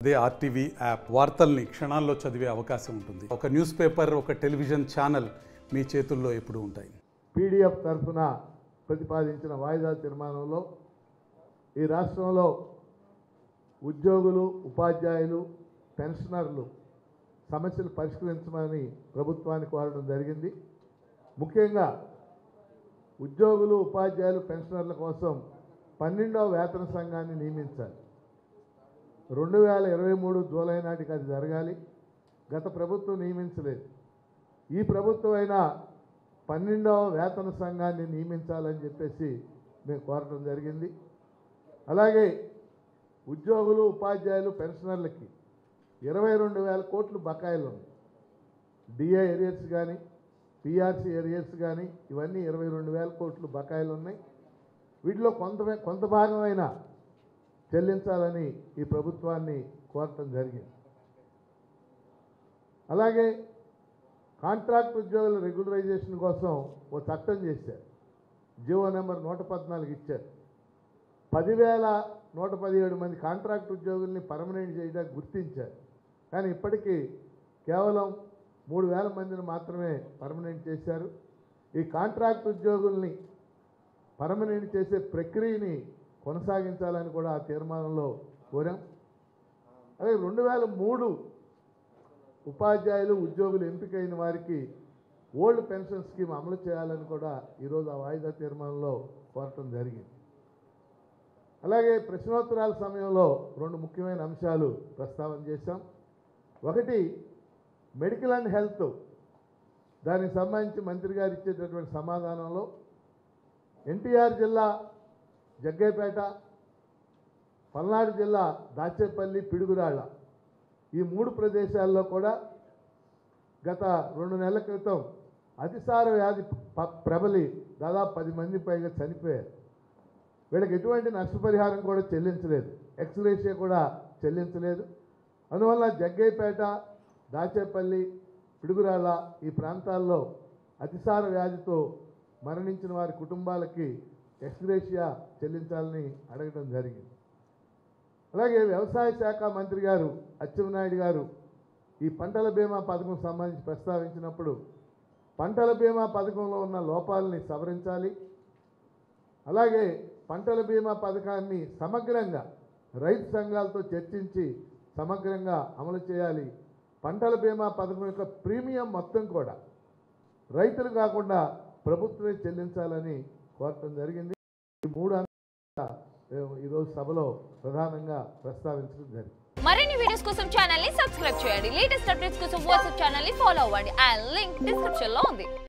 అదే RTV app వార్తల్ని క్షణాల్లో చదివే అవకాశం ఉంటుంది. ఒక న్యూస్ పేపర్, ఒక టెలివిజన్ ఛానల్ మీ చేతుల్లో ఎప్పుడూ ఉంటాయి. పీడీఎఫ్ తరఫున ప్రతిపాదించిన వాయిదా తీర్మానంలో ఈ రాష్ట్రంలో ఉద్యోగులు, ఉపాధ్యాయులు, పెన్షనర్లు సమస్యలు పరిష్కరించమని ప్రభుత్వానికి కోరడం జరిగింది. ముఖ్యంగా ఉద్యోగులు, ఉపాధ్యాయులు, పెన్షనర్ల కోసం 12వ వేతన సంఘాన్ని నియమించాలి. 2023 జూలై నాటికి అది జరగాలి. గత ప్రభుత్వం నియమించలేదు. ఈ ప్రభుత్వం అయినా 12వ వేతన సంఘాన్ని నియమించాలని చెప్పేసి మేము కోరడం జరిగింది. అలాగే ఉద్యోగులు, ఉపాధ్యాయులు, పెన్షనర్లకి 22,000 కోట్లు బకాయిలు ఉన్నాయి. డిఏ ఏరియర్స్ కానీ, పిఆర్సీ ఏరియర్స్ కానీ ఇవన్నీ 22,000 కోట్లు బకాయిలు ఉన్నాయి. వీటిలో కొంత భాగమైనా చెల్లించాలని ఈ ప్రభుత్వాన్ని కోరటం జరిగింది. అలాగే కాంట్రాక్ట్ ఉద్యోగుల రెగ్యులరైజేషన్ కోసం ఓ చట్టం చేశారు. జీవో నెంబర్ 114 ఇచ్చారు. 10,117 మంది కాంట్రాక్ట్ ఉద్యోగుల్ని పర్మనెంట్ చేయడానికి గుర్తించారు. కానీ ఇప్పటికీ కేవలం 3,000 మందిని మాత్రమే పర్మనెంట్ చేశారు. ఈ కాంట్రాక్ట్ ఉద్యోగుల్ని పర్మనెంట్ చేసే ప్రక్రియని కొనసాగించాలని కూడా ఆ తీర్మానంలో కోరాం. అలాగే 2003 ఉపాధ్యాయులు, ఉద్యోగులు ఎంపికైన వారికి ఓల్డ్ పెన్షన్ స్కీమ్ అమలు చేయాలని కూడా ఈరోజు ఆ వాయిదా తీర్మానంలో కోరటం జరిగింది. అలాగే ప్రశ్నోత్తరాల సమయంలో 2 ముఖ్యమైన అంశాలు ప్రస్తావన చేశాం. ఒకటి మెడికల్ అండ్ హెల్త్. దానికి సంబంధించి మంత్రి గారు ఇచ్చేటటువంటి సమాధానంలో ఎన్టీఆర్ జిల్లా జగ్గైపేట, పల్నాడు జిల్లా దాచేపల్లి, పిడుగురాళ్ళ ఈ 3 ప్రదేశాల్లో కూడా గత 2 నెలల క్రితం అతిసార వ్యాధి ప్రబలి దాదాపు 10 మంది పైగా చనిపోయారు. వీళ్ళకి ఎటువంటి నష్టపరిహారం కూడా చెల్లించలేదు, ఎక్స్గ్రేషియా కూడా చెల్లించలేదు. అందువల్ల జగ్గైపేట, దాచేపల్లి, పిడుగురాళ్ళ ఈ ప్రాంతాల్లో అతిసార వ్యాధితో మరణించిన వారి కుటుంబాలకి ఎక్స్గ్రేషియా చెల్లించాలని అడగడం జరిగింది. అలాగే వ్యవసాయ శాఖ మంత్రి గారు అచ్చెన్నాయుడు గారు ఈ పంటల బీమా పథకం సంబంధించి ప్రస్తావించినప్పుడు పంటల బీమా పథకంలో ఉన్న లోపాలని సవరించాలి. అలాగే పంటల బీమా పథకాన్ని సమగ్రంగా రైతు సంఘాలతో చర్చించి సమగ్రంగా అమలు చేయాలి. పంటల బీమా పథకం యొక్క ప్రీమియం మొత్తం కూడా రైతులు కాకుండా ప్రభుత్వమే చెల్లించాలని కోరటం జరిగింది. ఈ 3 అంశాలు ఈరోజు సభలో ప్రధానంగా ప్రస్తావించడం జరిగింది. మరిన్ని వీడియోస్ కోసం ఛానల్ ని సబ్స్క్రైబ్ చేయండి. లేటెస్ట్ అప్డేట్స్ కోసం వాట్సాప్ ఛానల్ ని ఫాలో అవ్వండి. అండ్ లింక్ డిస్క్రిప్షన్ లో ఉంది.